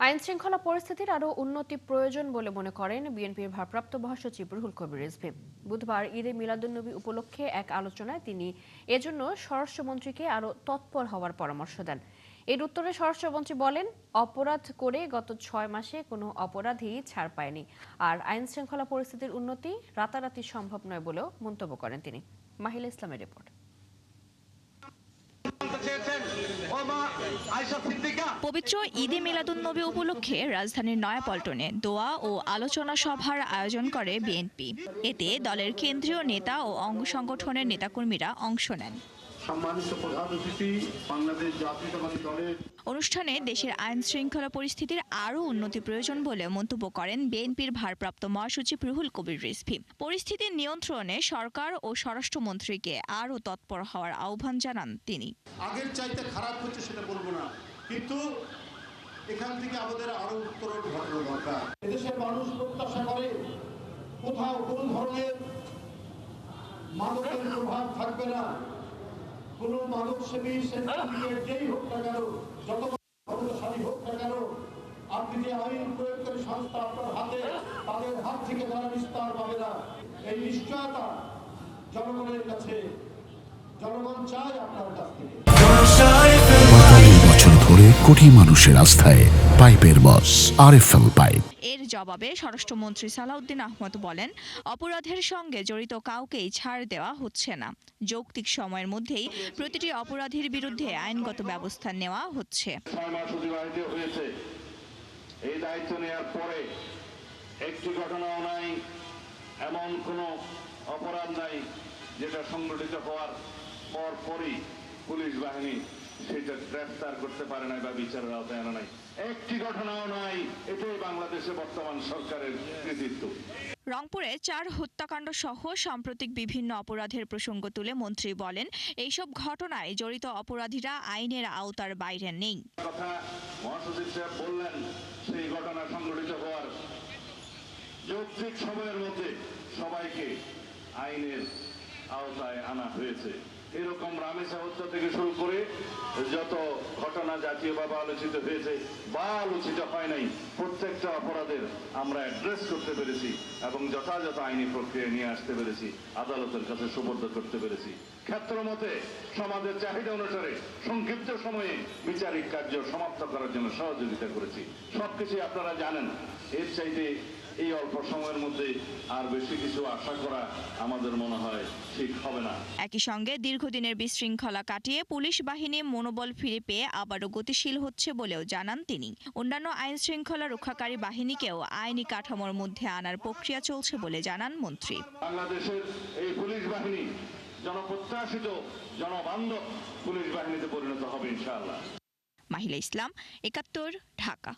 আইনশৃঙ্খলা পরিস্থিতির আরও উন্নতি প্রয়োজন বলে মনে করেন বিএনপির ভারপ্রাপ্ত মহাসচিব রুহুল কবির রিজভী। বুধবার ঈদে মিলাদুন্নবী উপলক্ষে এক আলোচনায় তিনি এজন্য স্বরাষ্ট্রমন্ত্রীকে আরও তৎপর হওয়ার পরামর্শ দেন। এর উত্তরে স্বরাষ্ট্রমন্ত্রী বলেন, অপরাধ করে গত 6 মাসে কোনো অপরাধী ছাড় পায়নি, আর আইনশৃঙ্খলা পরিস্থিতির উন্নতি রাতারাতি সম্ভব নয় বলেও মন্তব্য করেন তিনি। মাহিলা ইসলামের রিপোর্ট। পবিত্র ঈদে মিলাদুন্নবী উপলক্ষে রাজধানীর নয়াপল্টনে দোয়া ও আলোচনা সভার আয়োজন করে বিএনপি। এতে দলের কেন্দ্রীয় নেতা ও অঙ্গ সংগঠনের নেতাকর্মীরা অংশ নেন। অনুষ্ঠানে দেশের আইন শৃঙ্খলা পরিস্থিতির আরও উন্নতি প্রয়োজন বলে মন্তব্য করেন বিএনপির ভারপ্রাপ্ত মহাসচিব রুহুল কবির রিজভী। পরিস্থিতি নিয়ন্ত্রণে সরকার ও স্বরাষ্ট্রমন্ত্রীকে আরও তৎপর হওয়ার আহ্বান জানান তিনি। আগের চাইতে খারাপ হচ্ছে সেটা বলবো না, কিন্তু এখান থেকে আমাদের আরো উত্তরণ ঘটানো দরকার। এদেশের মানুষ প্রত্যাশা করে কোথাও কোনো ধরনের মাদকের প্রভাব থাকবে না। কোনো মাদকসেবী যেই হোক না কেন, যত ক্ষমতাশালী হোক না কেন, আপনি যে আইন প্রয়োগকারী সংস্থা আপনার হাতে, তাদের হাত থেকে তারা নিস্তার পাবে না। এই নিশ্চয়তা জনগণের কাছে, জনগণ চায় আপনার কাছ থেকে। 45 বছর ধরে কোটি মানুষের আস্থায় পাইপের বস আরএফএল পাইপ। এর জবাবে স্বরাষ্ট্রমন্ত্রী সালাউদ্দিন আহমদ বলেন, অপরাধের সঙ্গে জড়িত কাউকেই ছাড় দেওয়া হচ্ছে না। যৌক্তিক সময়ের মধ্যেই প্রতিটি অপরাধীর বিরুদ্ধে আইনগত ব্যবস্থা নেওয়া হচ্ছে। 6 মাস অতিবাহিত হয়েছে। এই দায়িত্ব নেওয়ার পরে একটি ঘটনাও নাই, এমন কোনো অপরাধ নাই যেটা সংগঠিত হওয়ার পরই পুলিশ বাহিনী সেটা গ্রেফতার করতে পারে নাই বা বিচারের আওতায় আনা নাই। একটি ঘটনাও নাই। এটাই বাংলাদেশের বর্তমান সরকারের কৃতিত্ব। রংপুরে 4 হত্যাকাণ্ড সহ সাম্প্রতিক বিভিন্ন অপরাধের প্রসঙ্গ তুলে মন্ত্রী বলেন, এইসব ঘটনায় জড়িত অপরাধীরা আইনের আওতার বাইরে নেই। কথা মহাসচিব সাহেব বললেন, সেই ঘটনা সংঘটিত হওয়ার যৌক্তিক সময়ের মধ্যে সবাইকে আইনের আওতায় আনা হয়েছে। এরকম রামেসা হত্যা থেকে শুরু করে যত ঘটনা জাতীয়ভাবে আলোচিত হয়েছে বা আলোচিত হয় নাই, প্রত্যেকটা অপরাধের আমরা অ্যাড্রেস করতে পেরেছি এবং যথাযথ আইনি প্রক্রিয়া নিয়ে আসতে পেরেছি, আদালতের কাছে সুপর্দ করতে পেরেছি। ক্ষেত্রমতে সমাজের চাহিদা অনুসারে সংক্ষিপ্ত সময়ে বিচারিক কার্য সমাপ্ত করার জন্য সহযোগিতা করেছি। সবকিছু আপনারা জানেন। এর চাইতে এই অল্প সময়ের মধ্যে আর বেশি কিছু আশা করা আমাদের মনে হয় ঠিক হবে না। একই সঙ্গে দীর্ঘদিনের বিশৃঙ্খলা কাটিয়ে পুলিশ বাহিনী মনোবল ফিরে পেয়ে আবারও গতিশীল হচ্ছে বলেও জানান তিনি। অন্যান্য আইন শৃঙ্খলা রক্ষাকারী বাহিনীকেও আইনি কাঠামোর মধ্যে আনার প্রক্রিয়া চলছে বলে জানান মন্ত্রী। বাংলাদেশের এই পুলিশ বাহিনী জনপ্রত্যাশিত, জনবান্ধব পুলিশ বাহিনীতে পরিণত হবে ইনশাআল্লাহ। মাহিলা ইসলাম, ৭১, ঢাকা।